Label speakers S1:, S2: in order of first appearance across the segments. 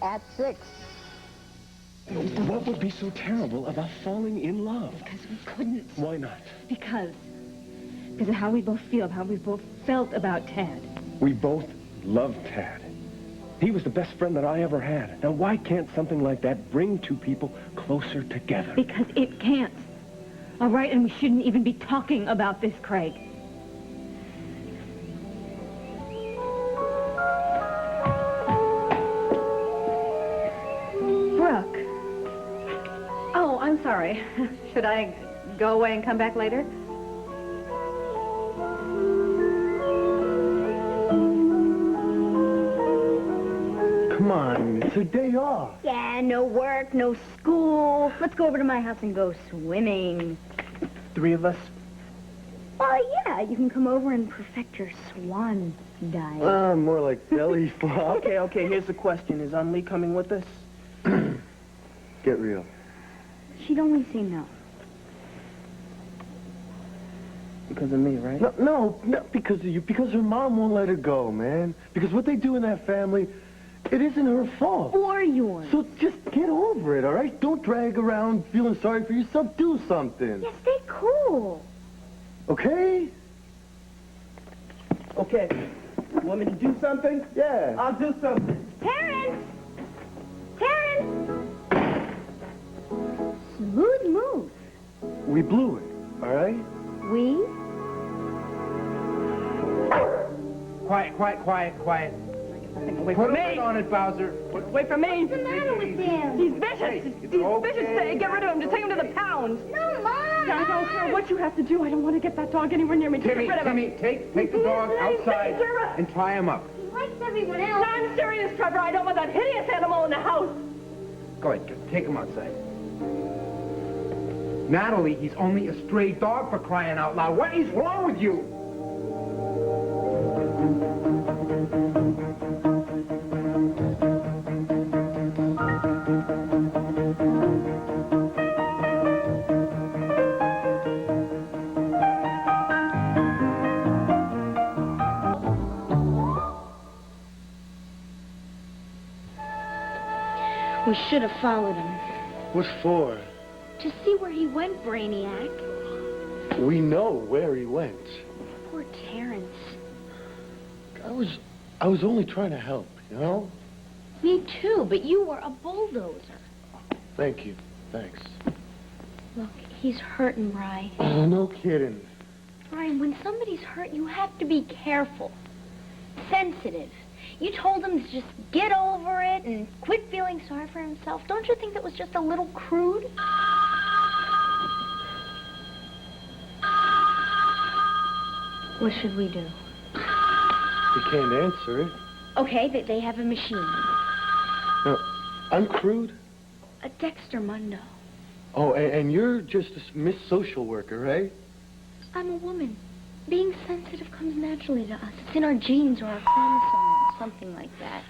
S1: at 6.
S2: What would be so terrible about falling in love?
S3: Because we couldn't.
S2: Why not?
S3: Because of how we both feel, how we both felt about Tad.
S2: We both loved Tad. He was the best friend that I ever had. Now, why can't something like that bring two people closer together?
S3: Because it can't. All right, and we shouldn't even be talking about this, Craig. Brooke. Oh, I'm sorry. Should I go away and come back later?
S4: Come on, it's a day off.
S3: Yeah, no work, no school. Let's go over to my house and go swimming.
S4: 3 of us?
S3: Well, yeah, you can come over and perfect your swan dive.
S4: More like belly flop. Okay, here's the question. Is Anli coming with us? Get real.
S3: She'd only say no.
S4: Because of me, right?
S5: No, because of you. Because her mom won't let her go, man. Because what they do in that family, it isn't her fault.
S3: Or yours.
S5: So just get over it, all right? Don't drag around feeling sorry for yourself. Do something.
S3: Yeah, stay cool.
S5: Okay?
S4: Okay. Want me to do something?
S5: Yeah.
S4: I'll do something.
S3: Terrence! Terrence! Smooth move.
S5: We blew it, all right?
S3: We?
S4: Quiet. Wait
S6: Put
S4: for
S6: a
S4: me.
S6: lid on it, Bowser.
S4: Wait for me.
S3: What's the matter with him?
S4: He's vicious. He's vicious. Get rid of him. Just take him to the pound.
S3: No, Mom!
S4: I don't care what you have to do. I don't want to get that dog anywhere near me. Just
S6: Timmy,
S4: get rid of him.
S6: Timmy, take the dog outside and tie him up.
S3: He likes everyone else.
S4: No, I'm serious, Trevor. I don't want that hideous animal in the house.
S6: Go ahead, take him outside. Natalie, he's only a stray dog for crying out loud. What is wrong with you?
S3: We should have followed him.
S5: What for?
S3: To see where he went, Brainiac.
S5: We know where he went.
S3: Poor Terrence.
S5: I was only trying to help, you know?
S3: Me too, but you were a bulldozer.
S5: Thank you. Thanks.
S3: Look, he's hurting, Bri.
S5: Oh, no kidding.
S3: Brian, when somebody's hurt, you have to be careful. Sensitive. You told him to just get over it and quit feeling sorry for himself. Don't you think that was just a little crude? What should we do?
S5: You can't answer it.
S3: Okay, they have a machine.
S5: No, I'm crude.
S3: A Dexter Mundo.
S5: Oh, and you're just a Miss Social Worker, right?
S3: I'm a woman. Being sensitive comes naturally to us. It's in our genes or our chromosomes, something like that.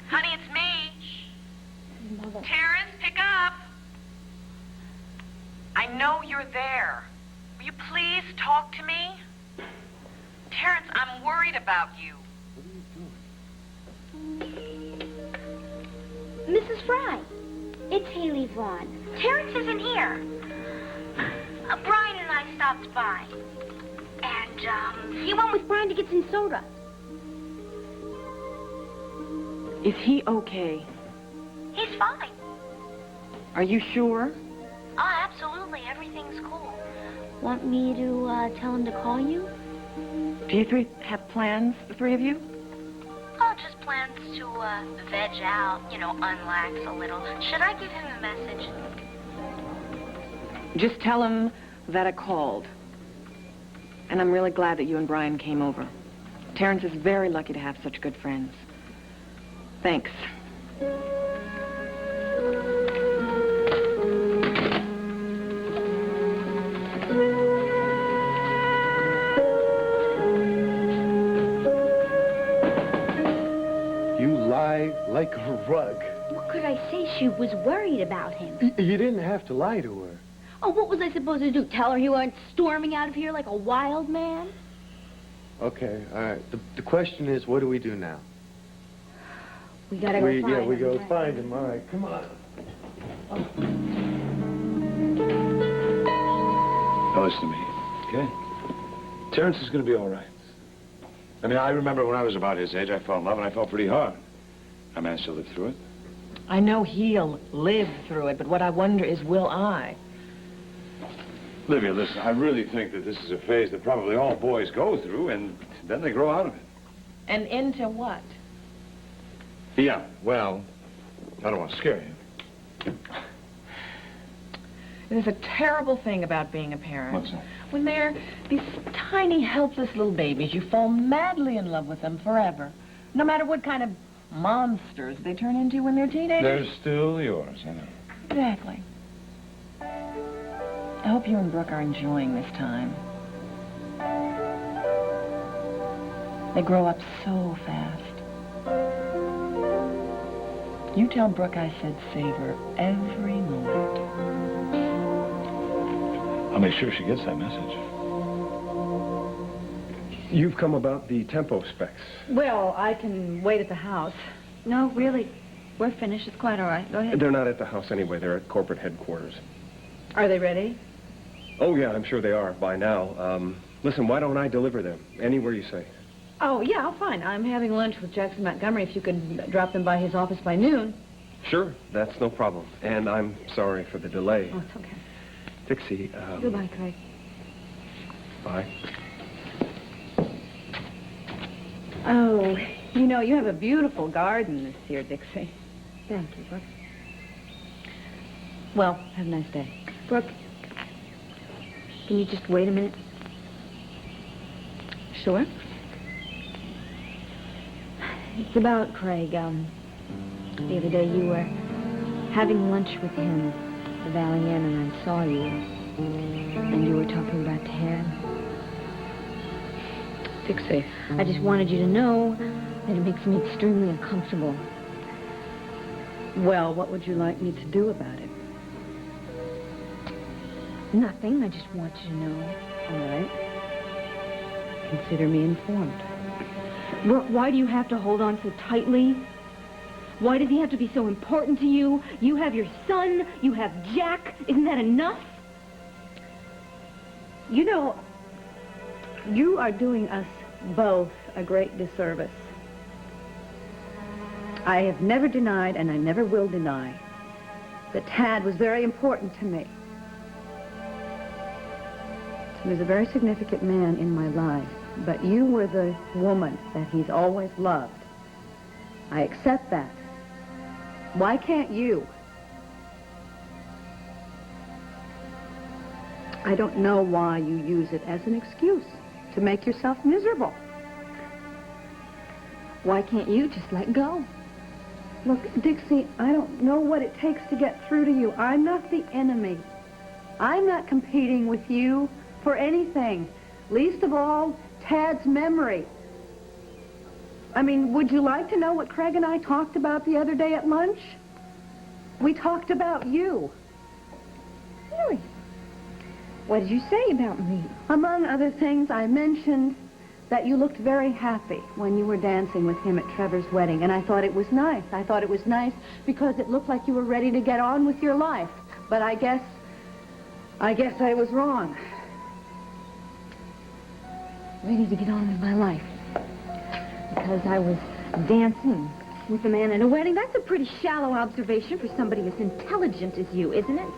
S7: Honey, it's me.
S3: Mother.
S7: Terrence, pick up. I know you're there. Will you please talk to me? Terrence, I'm worried about you.
S3: Mrs. Fry, it's Haley Vaughn.
S7: Terrence isn't here. Brian and I stopped by. And,
S3: He went with Brian to get some soda.
S8: Is he okay?
S7: he's fine.
S8: Are you sure?
S7: Oh, absolutely. Everything's cool.
S3: Want me to tell him to call you?
S8: Do you three have plans, the three of you?
S7: Oh, just plans to, veg out, unlax a little. Should I give him a message?
S8: Just tell him that I called. And I'm really glad that you and Brian came over. Terrence is very lucky to have such good friends. Thanks.
S5: You lie like a rug.
S3: What could I say? She was worried about him.
S5: You didn't have to lie to her.
S3: Oh, what was I supposed to do? Tell her he went storming out of here like a wild man?
S5: Okay, all right. The question is, what do we do now?
S3: We gotta go find him.
S5: We go find him. All right, come on.
S1: Now listen to me, okay? Terrence is going to be all right. I mean, I remember when I was about his age, I fell in love, and I fell pretty hard. I managed to live through it.
S8: I know he'll live through it, but what I wonder is, will I?
S1: Livia, listen, I really think that this is a phase that probably all boys go through, and then they grow out of it.
S8: And into what?
S1: Yeah, well, I don't want to scare you.
S8: There's a terrible thing about being a parent.
S1: What's that?
S8: When they're these tiny, helpless little babies, you fall madly in love with them forever. No matter what kind of monsters they turn into when they're teenagers.
S1: They're still yours, I know.
S8: Exactly. I hope you and Brooke are enjoying this time. They grow up so fast. You tell Brooke I said savor every moment.
S1: I'll make sure she gets that message.
S2: You've come about the tempo specs.
S9: Well, I can wait at the house.
S3: No, really. We're finished. It's quite all right. Go ahead.
S2: They're not at the house anyway. They're at corporate headquarters.
S9: Are they ready?
S2: Oh, yeah, I'm sure they are by now. Listen, why don't I deliver them? Anywhere you say.
S9: Oh, yeah, fine. I'm having lunch with Jackson Montgomery. If you could drop them by his office by noon.
S2: Sure, that's no problem. And I'm sorry for the delay.
S9: Oh, it's okay.
S2: Dixie,
S3: Goodbye, Craig.
S2: Bye.
S9: Oh, you know, you have a beautiful garden this year, Dixie.
S3: Thank you, Brooke.
S9: Well, have a nice day.
S3: Brooke, can you just wait a minute?
S9: Sure.
S3: It's about Craig. The other day you were having lunch with him at the Valley Inn, and I saw you. And you were talking about Ted.
S9: Dixie.
S3: I just wanted you to know that it makes me extremely uncomfortable.
S9: Well, what would you like me to do about it?
S3: Nothing. I just want you to know.
S9: All right. Consider me informed.
S3: Brooke, why do you have to hold on so tightly? Why does he have to be so important to you? You have your son. You have Jack. Isn't that enough?
S9: You know, you are doing us both a great disservice. I have never denied, and I never will deny, that Tad was very important to me. He was a very significant man in my life, but you were the woman that he's always loved. I accept that. Why can't you? I don't know why you use it as an excuse to make yourself miserable.
S3: Why can't you just let go?
S9: Look, Dixie, I don't know what it takes to get through to you. I'm not the enemy. I'm not competing with you for anything. Least of all, Tad's memory. I mean, would you like to know what Craig and I talked about the other day at lunch? We talked about you.
S3: Really? What did you say about me?
S9: Among other things, I mentioned that you looked very happy when you were dancing with him at Trevor's wedding, and I thought it was nice. I thought it was nice because it looked like you were ready to get on with your life. But I guess I was wrong.
S3: Ready to get on with my life. Because I was dancing with a man at a wedding. That's a pretty shallow observation for somebody as intelligent as you, isn't it?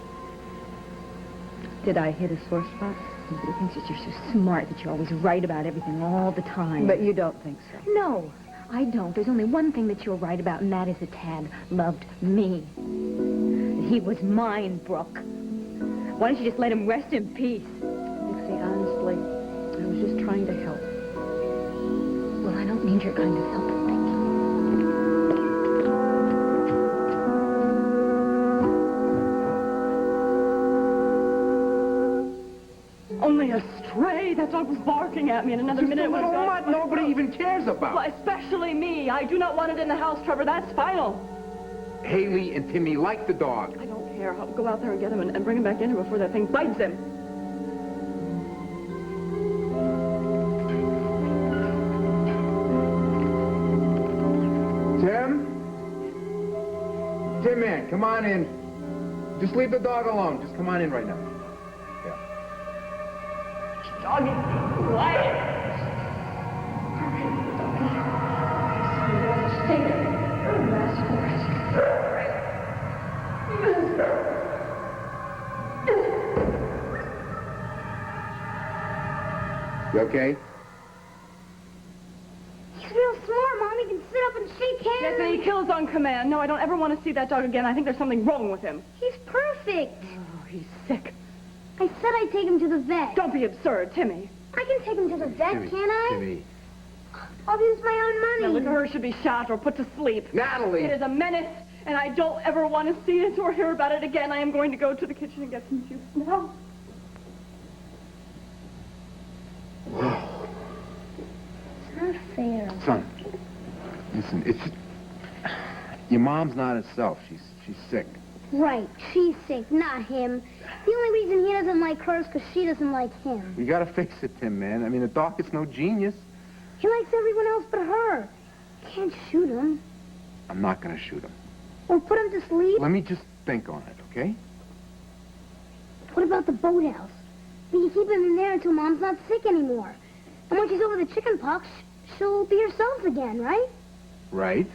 S9: Did I hit a sore spot?
S3: Everybody thinks that you're so smart that you're always right about everything all the time.
S9: But you don't think so?
S3: No, I don't. There's only one thing that you're right about, and that is that Tad loved me. He was mine, Brooke. Why don't you just let him rest in peace?
S9: Dixie, honestly, I was just trying to help.
S3: Well, I don't need your kind of help, thank you.
S4: Only a stray. That dog was barking at me in another minute.
S6: Just a little mutt nobody even cares about.
S4: Well, especially me. I do not want it in the house, Trevor. That's final.
S6: Haley and Timmy like the dog.
S4: I don't care. I'll go out there and get him and bring him back in here before that thing bites him.
S6: Tim? Tin Man, come on in. Just leave the dog alone. Just come on in right now. Yeah.
S3: Doggy, quiet.
S6: You okay?
S3: He's real smart, Mom. He can sit up and shake hands.
S4: Yes, and he kills on command. No, I don't ever want to see that dog again. I think there's something wrong with him.
S3: He's perfect.
S4: Oh, he's sick.
S3: I said I'd take him to the vet.
S4: Don't be absurd, Timmy.
S3: I can take him to the vet,
S6: Timmy,
S3: can't I?
S6: Timmy.
S3: I'll use my own
S4: Now,
S3: money.
S4: look at her should be shot or put to sleep.
S6: Natalie!
S4: It is a menace, and I don't ever want to see it or hear about it again. I am going to go to the kitchen and get some juice now.
S3: It's not fair.
S6: Son, listen, your mom's not herself. She's sick.
S3: Right, she's sick, not him. The only reason he doesn't like her is because she doesn't like him.
S6: You gotta fix it, Tim, man. I mean, the doc is no genius.
S3: He likes everyone else but her. Can't shoot him.
S6: I'm not gonna shoot him.
S3: Or put him to sleep.
S6: Let me just think on it, okay?
S3: What about the boathouse? We can keep him in there until Mom's not sick anymore. And when she's over the chicken pox, she'll be herself again, right?
S6: Right.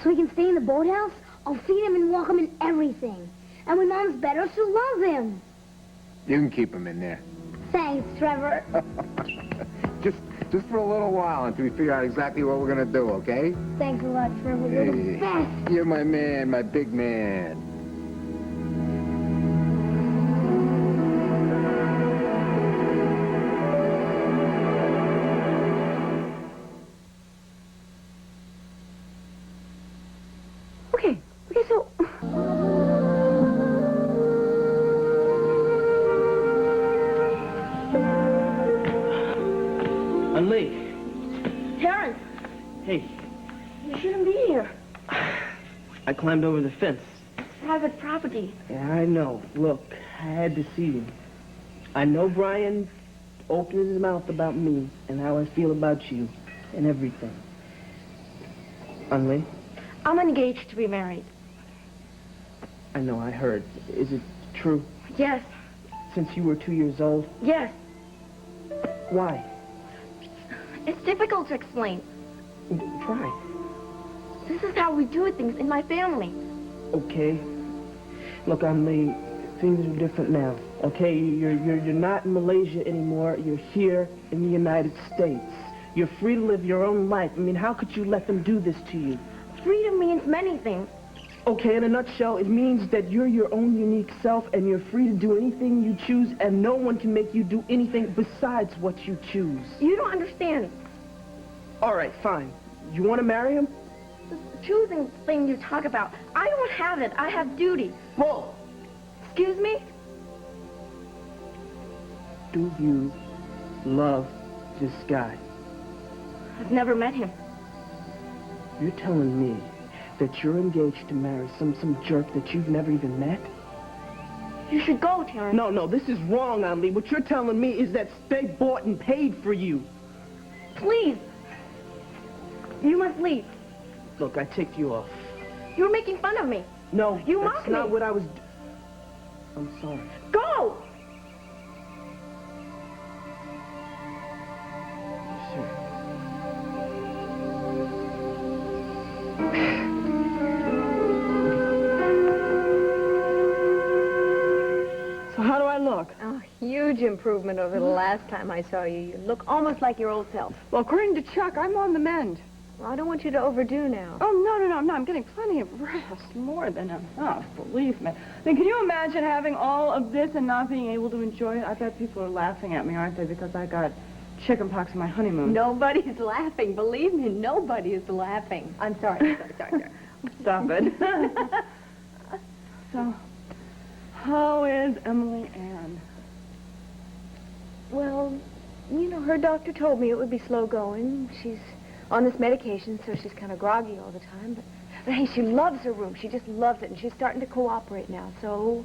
S3: So he can stay in the boathouse? I'll feed him and walk him in everything. And when Mom's better, she'll love him.
S6: You can keep him in there.
S3: Thanks, Trevor.
S6: Just for a little while until we figure out exactly what we're gonna do, okay?
S3: Thanks a lot, Trevor. You're the best.
S6: You're my man, my big man.
S4: Okay, so...
S10: Lee.
S4: Terrence,
S10: Hey,
S4: you shouldn't be here.
S10: I climbed over the fence.
S4: Private property.
S10: Yeah, I know. Look, I had to see you. I know Brian opened his mouth about me and how I feel about you and everything. Lee,
S4: I'm engaged to be married.
S10: I know, I heard. Is it true?
S4: Yes,
S10: Since you were 2 years old?
S4: yes.
S10: Why?
S4: It's difficult to explain.
S10: Try.
S4: This is how we do things in my family.
S10: Okay. Look, Lee, things are different now. Okay, you're not in Malaysia anymore. You're here in the United States. You're free to live your own life. I mean, how could you let them do this to you?
S4: Freedom means many things.
S10: Okay, in a nutshell, it means that you're your own unique self and you're free to do anything you choose and no one can make you do anything besides what you choose.
S4: You don't understand.
S10: All right, fine. You want to marry him?
S4: This choosing thing you talk about, I don't have it. I have duty.
S10: Bull!
S4: Excuse me?
S10: Do you love this guy?
S4: I've never met him.
S10: You're telling me that you're engaged to marry some jerk that you've never even met?
S4: You should go, Terrence.
S10: No, this is wrong, Lee. What you're telling me is that they bought and paid for you.
S4: Please. You must leave.
S10: Look, I ticked you off.
S4: You're making fun of me.
S10: No,
S4: You
S10: that's
S4: mocked
S10: not
S4: me.
S10: what I was... I'm sorry.
S4: Go!
S10: Sure.
S4: So how do I look?
S9: Oh, huge improvement over the last time I saw you. You look almost like your old self.
S4: Well, according to Chuck, I'm on the mend.
S9: Well, I don't want you to overdo now.
S4: Oh, no. I'm getting plenty of rest. More than enough, believe me. I mean, can you imagine having all of this and not being able to enjoy it? I bet people are laughing at me, aren't they, because I got chicken pox in my honeymoon.
S9: Nobody's laughing. Believe me, nobody is laughing. I'm sorry. Sorry.
S4: Stop it. So, how is Emily Ann?
S9: Well, you know, her doctor told me it would be slow going. She's on this medication, so she's kind of groggy all the time. But hey, she loves her room. She just loves it, and she's starting to cooperate now, so...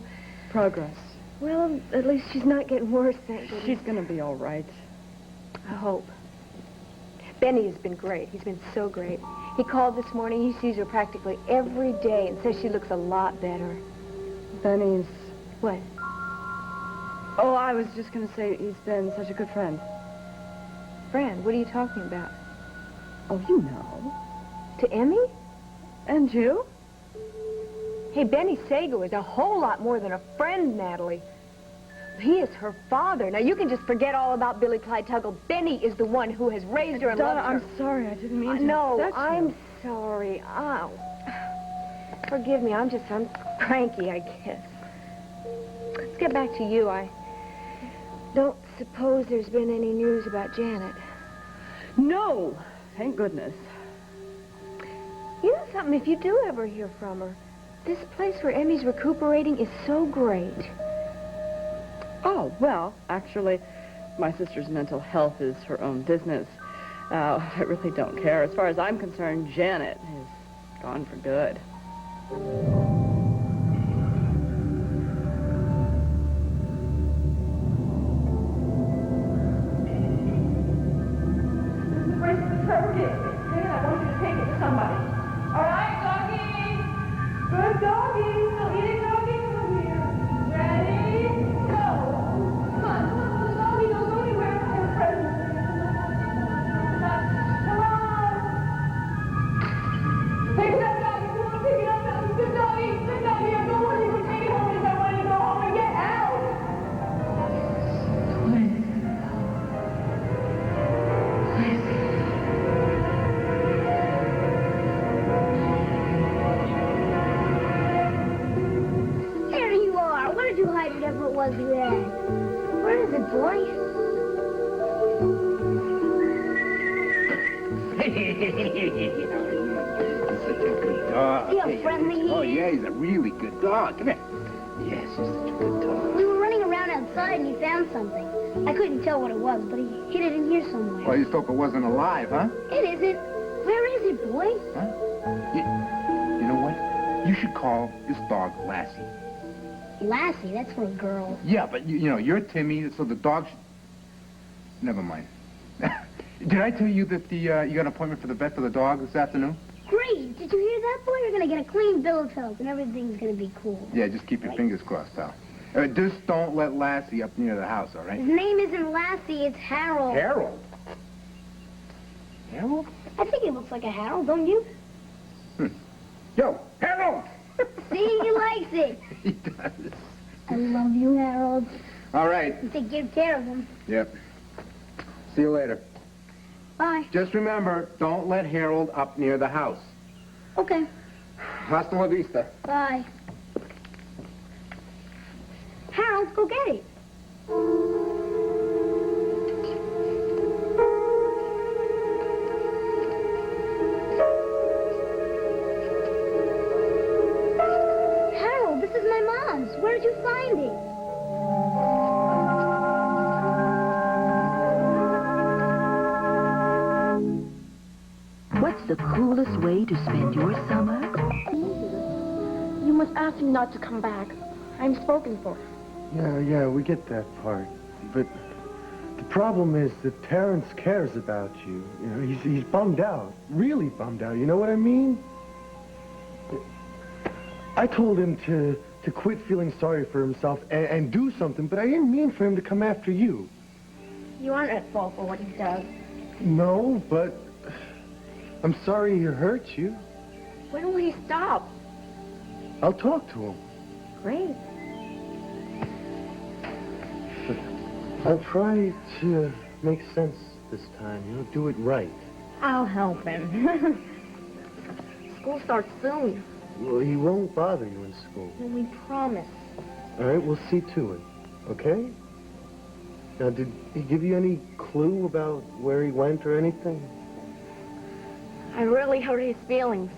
S4: Progress.
S9: Well, at least she's not getting worse, thank goodness.
S4: She's going to be all right.
S9: I hope. Benny has been great. He's been so great.
S11: He called this morning. He sees her practically every day and says she looks a lot better.
S4: Benny's...
S11: What?
S4: Oh, I was just going to say he's been such a good friend.
S11: Friend? What are you talking about?
S4: Oh, you know.
S11: To Emmy?
S4: And you?
S11: Hey, Benny Sago is a whole lot more than a friend, Natalie. He is her father. Now, you can just forget all about Billy Clyde Tuggle. Benny is the one who has raised her and
S4: Donna,
S11: loved her.
S4: I'm sorry. I didn't mean to
S11: No,
S4: upset you.
S11: I'm sorry. Oh. Forgive me. I'm cranky, I guess. Let's get back to you. I don't suppose there's been any news about Janet.
S4: No! Thank goodness.
S11: You know something? If you do ever hear from her, this place where Emmy's recuperating is so great.
S4: Oh, well, actually, my sister's mental health is her own business. I really don't care. As far as I'm concerned, Janet is gone for good.
S3: There you are. Where did you hide whatever it was you had? Where is it, boy?
S6: Such a good dog.
S3: See how friendly he
S6: Oh,
S3: is?
S6: yeah, he's a really good dog. Come here. Yes, he's such a good dog.
S3: We were running around outside and he found something. I couldn't tell what it was, but he hid it in here somewhere.
S6: Well, you just hope it wasn't alive, huh?
S3: It isn't. Where is it, boy?
S6: You know what? You should call this dog Lassie.
S3: Lassie, that's for a girl.
S6: Yeah, but you know, you're Timmy, so the dog should... Never mind. Did I tell you that you got an appointment for the vet for the dog this afternoon?
S3: Great. Did you hear that, boy? You're going to get a clean bill of health and everything's going to be cool.
S6: Yeah, just keep your fingers crossed, pal. Just don't let Lassie up near the house, all right?
S3: His name isn't Lassie, it's Harold.
S6: Harold? Harold?
S3: I think he looks like a Harold, don't you?
S6: Yo, Harold!
S3: See, he likes it.
S6: He does.
S3: I love you, Harold.
S6: All right.
S3: You take good care of him.
S6: Yep. See you later.
S3: Bye.
S6: Just remember, don't let Harold up near the house.
S3: Okay.
S6: Hasta la vista.
S3: Bye. Harold, go get it. Harold, this is my mom's. Where did you find it?
S12: What's the coolest way to spend your summer?
S11: You must ask him not to come back. I'm spoken for.
S5: Yeah, we get that part. But the problem is that Terrence cares about you. You know, he's bummed out. Really bummed out. You know what I mean? I told him to quit feeling sorry for himself and do something, but I didn't mean for him to come after you.
S3: You aren't at fault for what he does.
S5: No, but I'm sorry he hurt you.
S11: When will he stop?
S5: I'll talk to him.
S11: Great.
S5: I'll try to make sense this time. You know, do it right.
S3: I'll help him. School starts soon.
S5: Well, he won't bother you in school.
S3: And we promise.
S5: All right, we'll see to it. Okay? Now, did he give you any clue about where he went or anything?
S11: I really hurt his feelings.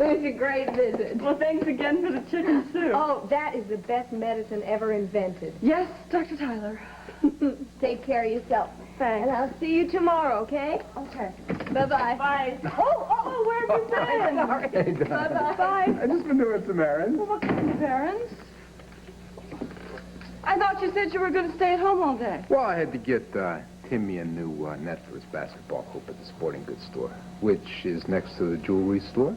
S11: was a great visit.
S4: Well, thanks again for the chicken soup.
S11: Oh, that is the best medicine ever invented.
S4: Yes, Dr. Tyler.
S11: Take care of yourself.
S4: Thanks.
S11: And I'll see you tomorrow, okay?
S4: Okay.
S11: Bye-bye.
S4: Bye. Oh, where have you been?
S11: Sorry.
S6: Hey, Don.
S4: Bye-bye. Bye.
S6: I've just been doing some errands.
S4: Well, what kind of errands? I thought you said you were going to stay at home all day.
S6: Well, I had to get Timmy a new net for his basketball hoop at the sporting goods store, which is next to the jewelry store.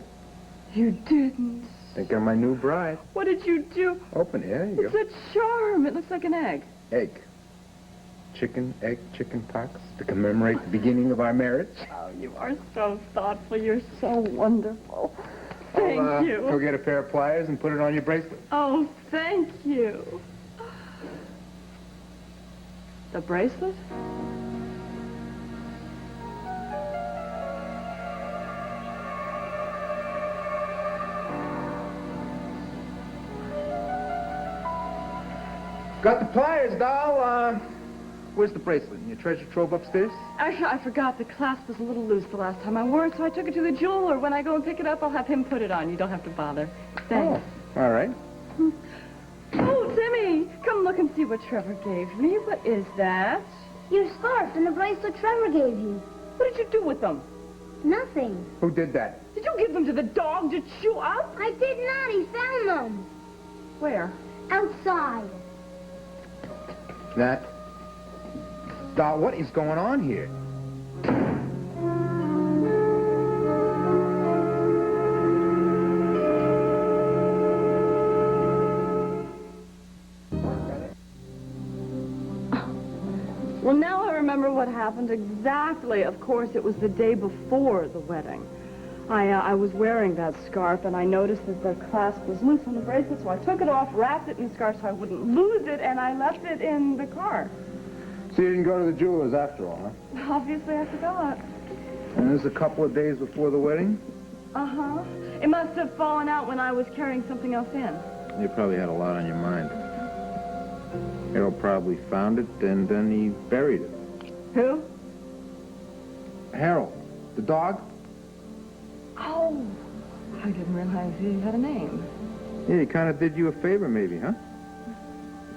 S4: You didn't.
S6: Think I'm my new bride.
S4: What did you do?
S6: Open it. There you
S4: It's
S6: go.
S4: a charm. It looks like an egg.
S6: Egg. Chicken pox to commemorate the beginning of our marriage.
S4: Oh, you are so thoughtful. You're so wonderful. Thank you.
S6: Go get a pair of pliers and put it on your bracelet.
S4: Oh, thank you. The bracelet?
S6: Got the pliers, doll. Where's the bracelet? In your treasure trove upstairs?
S4: Actually, I forgot. The clasp was a little loose the last time I wore it, so I took it to the jeweler. When I go and pick it up, I'll have him put it on. You don't have to bother. Thanks.
S6: Oh, all right.
S4: Oh, Timmy, come look and see what Trevor gave me. What is that?
S3: Your scarf and the bracelet Trevor gave you.
S4: What did you do with them?
S3: Nothing.
S6: Who did that?
S4: Did you give them to the dog to chew up?
S3: I did not. He found them.
S4: Where?
S3: Outside.
S6: That. Doll, what is going on here?
S4: Well, now I remember what happened exactly. Of course, it was the day before the wedding. I was wearing that scarf, and I noticed that the clasp was loose on the bracelet, so I took it off, wrapped it in the scarf so I wouldn't lose it, and I left it in the car.
S6: So you didn't go to the jeweler's after all, huh?
S4: Obviously, I forgot.
S6: And this is a couple of days before the wedding?
S4: Uh-huh. It must have fallen out when I was carrying something else in.
S6: You probably had a lot on your mind. Harold probably found it, and then he buried it.
S4: Who?
S6: Harold, the dog?
S4: Oh, I didn't realize he had a name.
S6: Yeah, he kind of did you a favor, maybe, huh?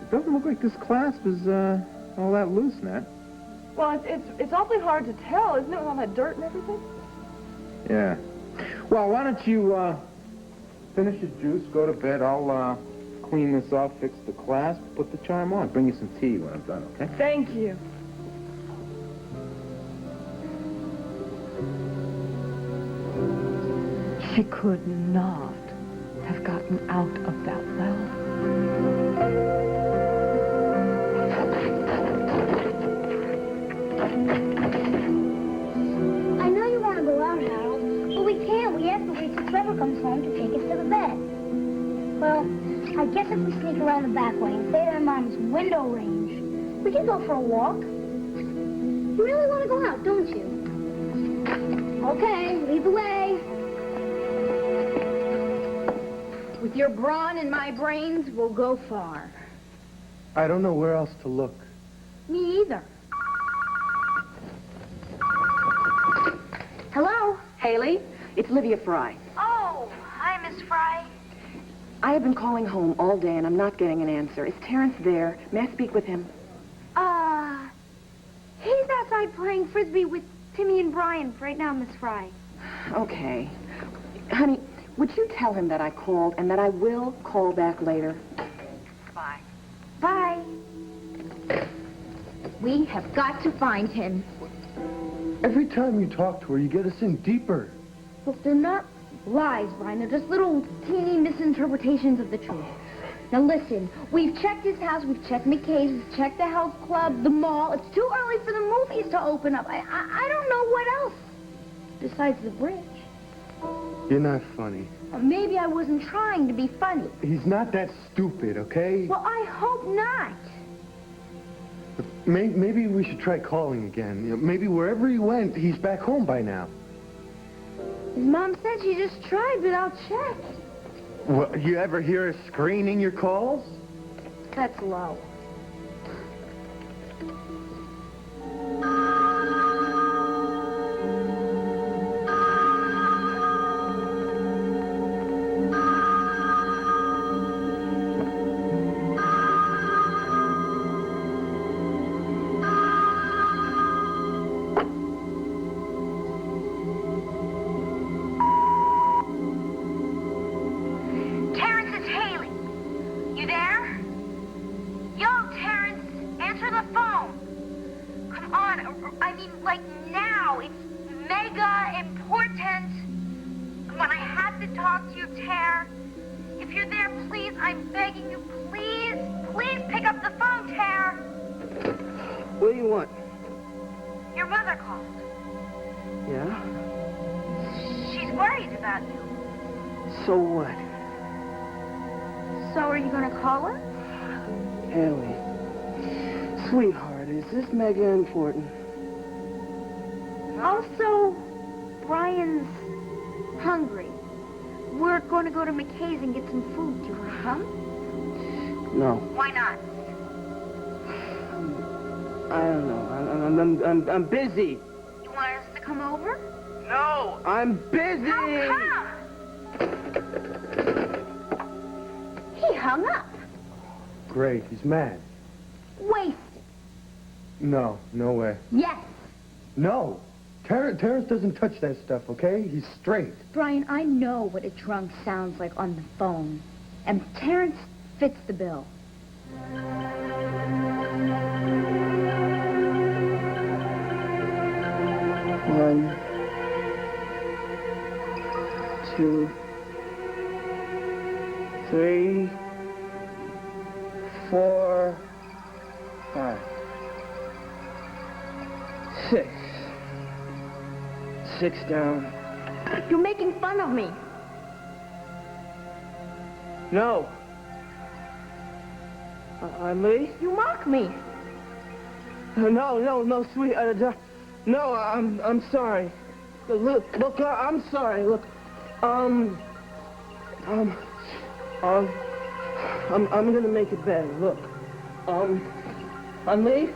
S6: It doesn't look like this clasp is all that loose, Nat.
S4: Well, it's awfully hard to tell, isn't it, with all that dirt and everything?
S6: Yeah. Well, why don't you finish your juice, go to bed. I'll clean this off, fix the clasp, put the charm on. Bring you some tea when I'm done, okay?
S4: Thank you. She could not have gotten out of that well.
S3: I know you want to go out, Harold, but we can't. We have to wait till Trevor comes home to take us to the bed. Well, I guess if we sneak around the back way and stay at our mom's window range, we can go for a walk. You really want to go out, don't you? Okay, lead the way. With your brawn and my brains, we'll go far.
S5: I don't know where else to look.
S3: Me either. Hello?
S8: Haley, it's Lydia Fry.
S3: Oh, hi, Miss Fry.
S8: I have been calling home all day, and I'm not getting an answer. Is Terrence there? May I speak with him?
S3: He's outside playing Frisbee with Timmy and Brian right now, Miss Fry.
S8: Okay. Honey, would you tell him that I called and that I will call back later?
S7: Bye.
S3: Bye. We have got to find him.
S5: Every time you talk to her, you get us in deeper.
S3: Look, they're not lies, Brian. They're just little teeny misinterpretations of the truth. Now listen, we've checked his house, we've checked McKay's, we've checked the health club, the mall. It's too early for the movies to open up. I don't know what else besides the bridge.
S5: You're not funny.
S3: Or maybe I wasn't trying to be funny.
S5: He's not that stupid, okay?
S3: Well, I hope not.
S5: Maybe we should try calling again. You know, maybe wherever he went, he's back home by now.
S3: His mom said she just tried, but I'll check.
S5: What, you ever hear her screening your calls?
S3: That's low. like now. It's mega important. When I have to talk to you, Tare. If you're there, please, I'm begging you, please, please pick up the phone, Tare.
S10: What do you want?
S3: Your mother called.
S10: Yeah?
S3: She's worried about you.
S10: So what?
S3: So are you going to call her?
S10: Ellie, sweetheart, is this mega important?
S3: Also, Brian's hungry. We're going to go to McKay's and get some food. Do you want to come?
S10: No.
S3: Why not?
S10: I don't know. I'm busy.
S3: You want us to come over?
S10: No, I'm busy.
S3: How come? He hung up.
S5: Great, he's mad.
S3: Wasted.
S5: No, no way.
S3: Yes.
S5: No. Terrence doesn't touch that stuff, okay? He's straight.
S3: Brian, I know what a drunk sounds like on the phone. And Terrence fits the bill.
S10: One, two, three, 4, 5, 6. 6 down.
S3: You're making fun of me.
S10: No. Lee?
S3: You mock me.
S10: No, sweet. No, I'm sorry. Look, I'm sorry. Look, I'm gonna make it better. Look, Lee.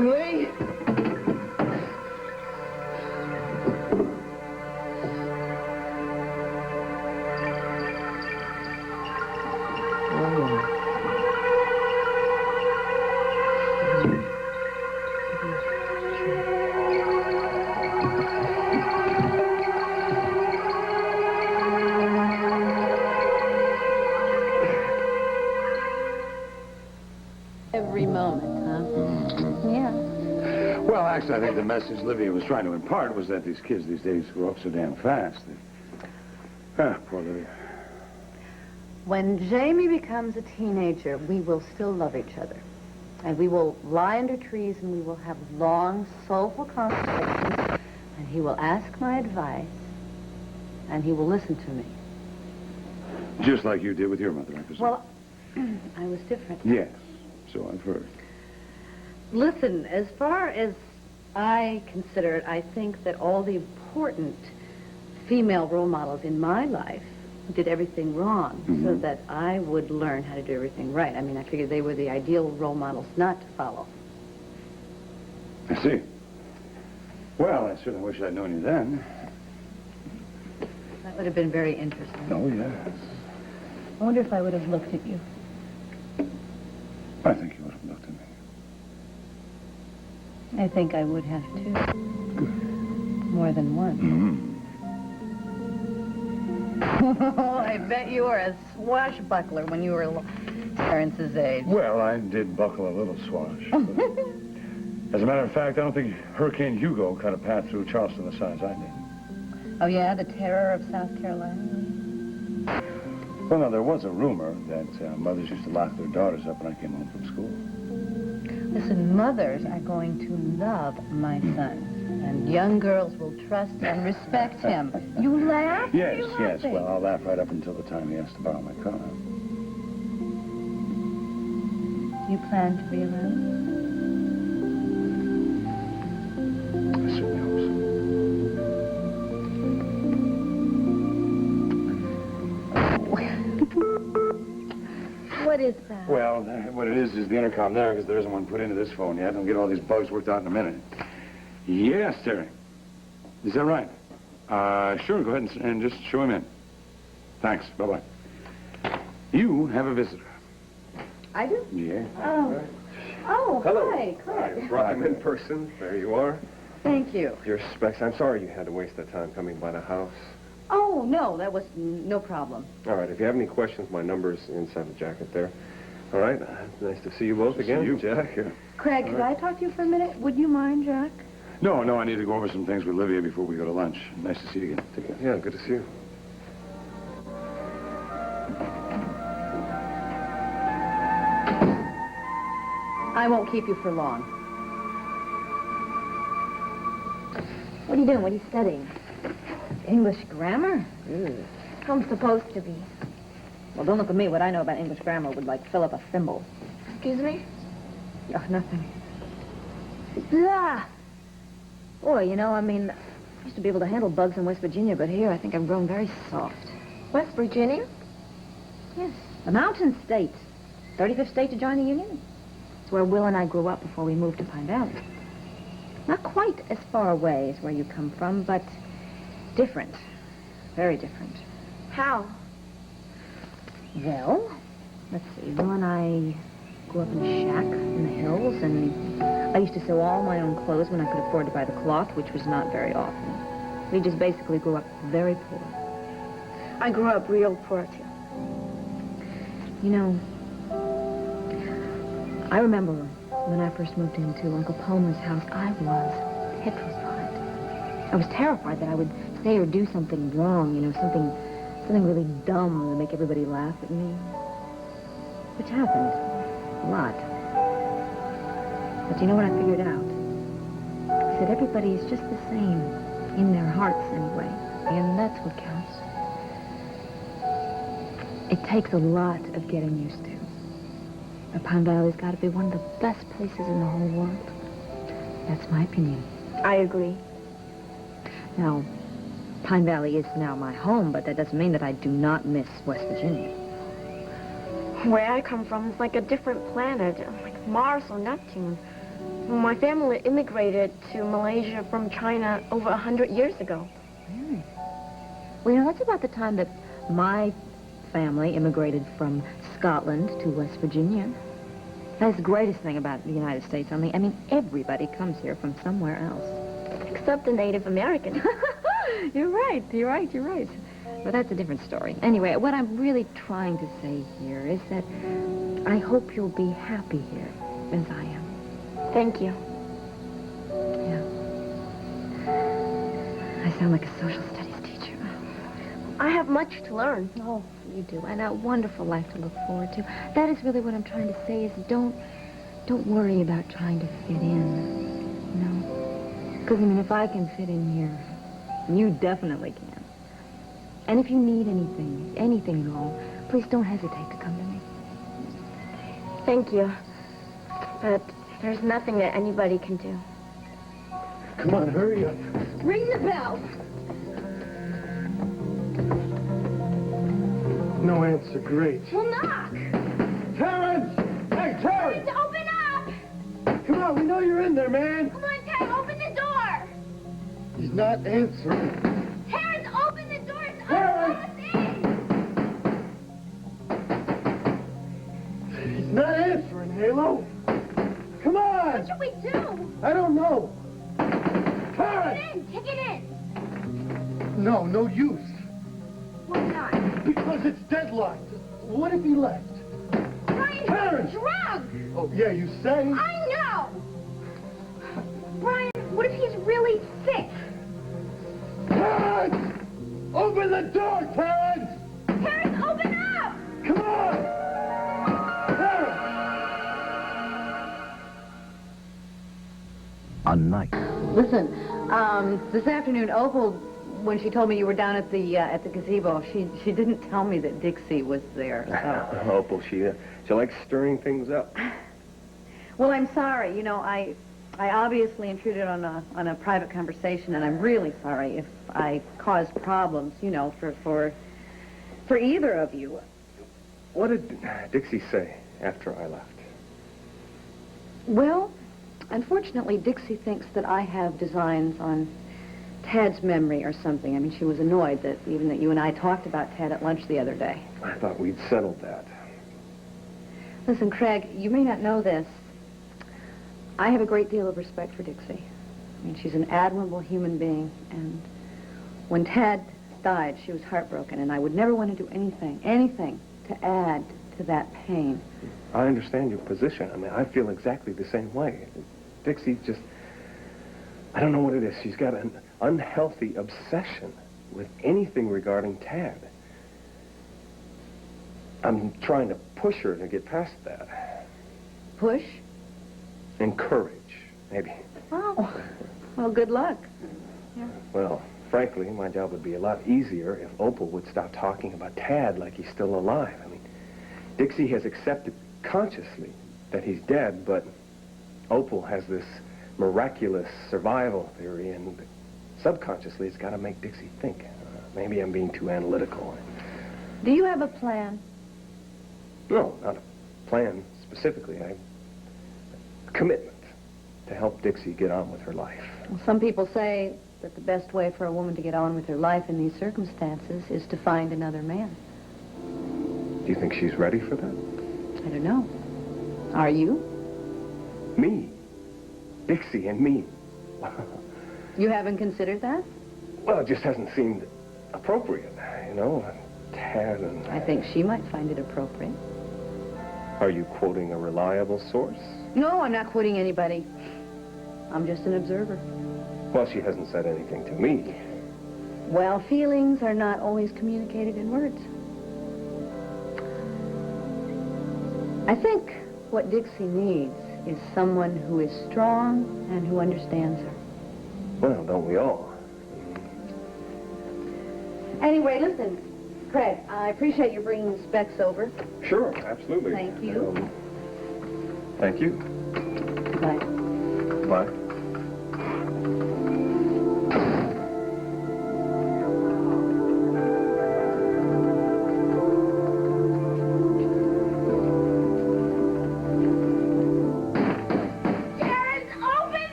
S10: Lee.
S9: Every moment, huh? Yeah.
S1: Well, actually, I think the message Livia was trying to impart was that these kids these days grow up so damn fast. Poor Livia.
S9: When Jamie becomes a teenager, we will still love each other. And we will lie under trees and we will have long, soulful conversations. And he will ask my advice. And he will listen to me.
S1: Just like you did with your mother, I presume.
S9: Well, I was different.
S1: Yes, so I've heard.
S9: Listen, as far as I consider it, I think that all the important female role models in my life did everything wrong so that I would learn how to do everything right. I mean, I figured they were the ideal role models not to follow.
S1: I see. Well, I certainly wish I'd known you then.
S9: That would have been very interesting.
S1: Oh, yes.
S9: I wonder if I would have looked at you.
S1: I think you would have looked at me.
S9: I think I would have, too. More than once. I bet you were a swashbuckler when you were Terrence's age.
S1: Well, I did buckle a little swash. As a matter of fact, I don't think Hurricane Hugo cut a path through Charleston the size I did.
S9: Oh, yeah? The terror of South Carolina?
S1: Well, now, there was a rumor that mothers used to lock their daughters up when I came home from school.
S9: Listen, mothers are going to love my son. And young girls will trust and respect him. You laugh?
S1: Yes,
S9: You're
S1: yes.
S9: laughing.
S1: Well, I'll laugh right up until the time he has to borrow my car.
S9: You plan to be around?
S1: I certainly hope so.
S9: What is that?
S1: Well, what it is the intercom there, because there isn't one put into this phone yet. I'll get all these bugs worked out in a minute. Yes, Terry. Is that right? Sure, go ahead and just show him in. Thanks. Bye-bye. You have a visitor.
S9: I do?
S1: Yeah.
S9: Oh,
S2: Hello.
S9: hi, Claire.
S2: Brought him in person. There you are.
S9: Thank you.
S2: Your specs. I'm sorry you had to waste that time coming by the house.
S9: Oh, no, that was no problem.
S2: All right, if you have any questions, my number's inside the jacket there. All right. Nice to see you both again.
S1: See you.
S2: Jack.
S9: Craig, could I talk to you for a minute? Would you mind, Jack?
S1: No, I need to go over some things with Olivia before we go to lunch. Nice to see you again. Take care.
S2: Yeah, good to see you.
S9: I won't keep you for long.
S11: What are you doing? What are you studying? English grammar? I'm supposed to be.
S13: Well, don't look at me. What I know about English grammar would, like, fill up a thimble.
S11: Excuse me?
S13: Oh, nothing.
S11: Blah. Boy, you know, I mean, I used to be able to handle bugs in West Virginia, but here I think I've grown very soft. West Virginia?
S13: Yes. The mountain state. 35th state to join the Union.
S11: It's where Will and I grew up before we moved to Pine Valley.
S13: Not quite as far away as where you come from, but different. Very different.
S11: How?
S13: Well, let's see. Will and I grew up in a shack in the hills, and I used to sew all my own clothes when I could afford to buy the cloth, which was not very often. We just basically grew up very poor.
S11: I grew up real poor, too.
S13: You know, I remember when I first moved into Uncle Palmer's house, I was petrified. I was terrified that I would say or do something wrong, you know, something really dumb to make everybody laugh at me. Which happened a lot. But you know what I figured out? I said everybody is just the same, in their hearts anyway, and that's what counts. It takes a lot of getting used to. But Pine Valley's got to be one of the best places in the whole world. That's my opinion.
S11: I agree.
S13: Now, Pine Valley is now my home, but that doesn't mean that I do not miss West Virginia.
S11: Where I come from is like a different planet, like Mars or Neptune. My family immigrated to Malaysia from China over 100 years ago.
S13: Really? Well, you know, that's about the time that my family immigrated from Scotland to West Virginia. That's the greatest thing about the United States. I mean, everybody comes here from somewhere else.
S11: Except the Native Americans.
S13: You're right. But that's a different story. Anyway, what I'm really trying to say here is that I hope you'll be happy here, as I am.
S11: Thank you.
S13: Yeah. I sound like a social studies teacher.
S11: I have much to learn.
S13: Oh, you do. And a wonderful life to look forward to. That is really what I'm trying to say is don't worry about trying to fit in. No. Because, I mean, if I can fit in here, you definitely can. And if you need anything at all, please don't hesitate to come to me.
S11: Thank you. But there's nothing that anybody can do.
S5: Come on, hurry up.
S9: Ring the bell.
S5: No answer. Great.
S9: Well, knock.
S5: Terrence! Hey, Terrence!
S9: Open up.
S5: Come on, we know you're in there, man.
S9: Come on, Ted, open the door.
S5: He's not answering.
S9: Terrence, open the door. It's
S5: Terrence! He's not answering, Halo. Come on!
S9: What should we do?
S5: I don't know. Terrence!
S9: Kick it in.
S5: No use.
S9: Why not?
S5: Because it's deadlocked. What if he left?
S9: Brian's
S5: Terrence!
S9: drunk.
S5: Oh, yeah, you say?
S9: I know. Brian, what if he's really sick?
S5: Terrence! Open the door, Terrence!
S9: Terrence, open up!
S5: Come on! Terrence!
S12: A night.
S9: Listen, this afternoon, Opal, when she told me you were down at the gazebo, she didn't tell me that Dixie was there. So.
S2: Opal, she likes stirring things up.
S9: Well, I'm sorry. You know, I obviously intruded on a private conversation, and I'm really sorry if I caused problems. You know, for either of you.
S2: What did Dixie say after I left?
S9: Well, unfortunately, Dixie thinks that I have designs on Tad's memory or something. I mean, she was annoyed that you and I talked about Tad at lunch the other day.
S2: I thought we'd settled that.
S9: Listen, Craig, you may not know this. I have a great deal of respect for Dixie. I mean, she's an admirable human being, and when Tad died, she was heartbroken, and I would never want to do anything to add to to that pain.
S2: I understand your position. I mean, I feel exactly the same way. Dixie just... I don't know what it is. She's got an unhealthy obsession with anything regarding Tad. I'm trying to push her to get past that.
S9: Push?
S2: Encourage, maybe.
S9: Oh, well, good luck. Yeah.
S2: Well, frankly, my job would be a lot easier if Opal would stop talking about Tad like he's still alive. I mean, Dixie has accepted consciously that he's dead, but Opal has this miraculous survival theory, and subconsciously it's got to make Dixie think. Maybe I'm being too analytical.
S9: Do you have a plan?
S2: No, not a plan specifically. A commitment to help Dixie get on with her life.
S9: Well, some people say that the best way for a woman to get on with her life in these circumstances is to find another man.
S2: Do you think she's ready for that?
S9: I don't know. Are you?
S2: Me? Dixie and me?
S9: You haven't considered that?
S2: Well, it just hasn't seemed appropriate, you know? Tad and...
S9: I think she might find it appropriate.
S2: Are you quoting a reliable source?
S9: No, I'm not quoting anybody. I'm just an observer.
S2: Well, she hasn't said anything to me.
S9: Well, feelings are not always communicated in words. I think what Dixie needs is someone who is strong and who understands her.
S2: Well, don't we all?
S9: Anyway, listen, Craig, I appreciate you bringing the specs over.
S2: Sure, absolutely.
S9: Thank you.
S2: Thank you.
S9: Bye.
S2: Bye.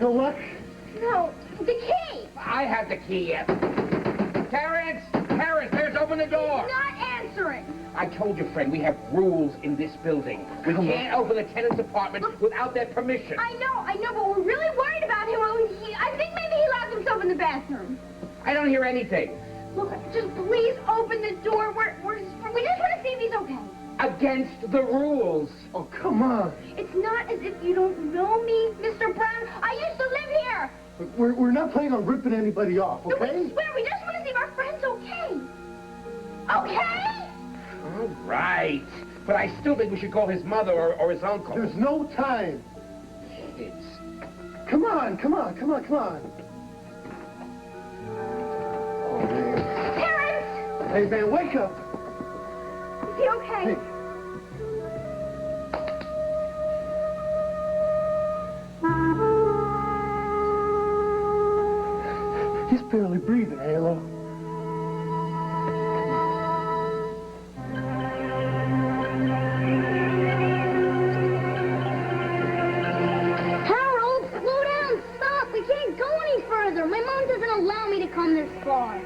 S5: No what?
S3: No, the key!
S14: I have the key, yes. Terrence! Terrence, there's open the door!
S3: He's not answering!
S14: I told you, friend, we have rules in this building. We can't open the tenant's apartment without their permission.
S3: I know, but we're really worried about him. I think maybe he locked himself in the bathroom.
S14: I don't hear anything.
S3: Look, just please open the door. We just want to see if he's okay.
S14: Against the rules.
S5: Oh, come on.
S3: It's not as if you don't know me, Mr. Brown. I used to live here.
S5: We're not planning on ripping anybody off,
S3: No,
S5: okay?
S3: we swear, we just want to see if our friend's okay. Okay?
S14: All right. But I still think we should call his mother or his uncle.
S5: There's no time.
S14: Kids.
S5: Come on. Oh, man.
S3: Terrence!
S5: Hey, man, wake up.
S3: Is he okay?
S5: Hey. He's barely breathing, Halo.
S3: Harold, slow down, stop. We can't go any further. My mom doesn't allow me to come this far.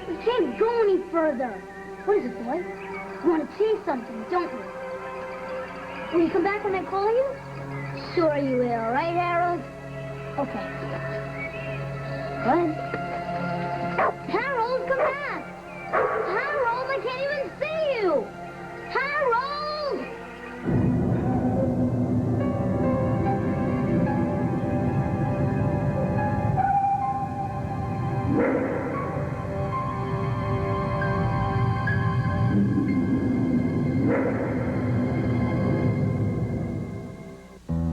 S3: We can't go any further. What is it, boy? You want to see something, don't you? Will you come back when I call you? Sure you will, right, Harold? Okay. Go ahead. Harold, come back! Harold, I can't even see you! Harold!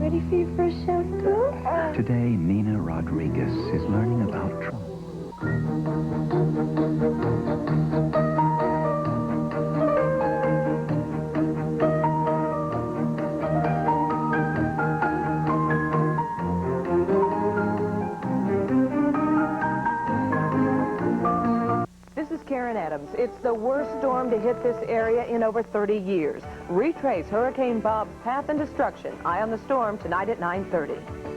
S11: Ready for your first show, girl?
S15: Today, Nina Rodriguez is learning about trauma.
S16: This is Karen Adams. It's the worst storm to hit this area in over 30 years. Retrace Hurricane Bob's path and destruction. Eye on the storm tonight at 9:30.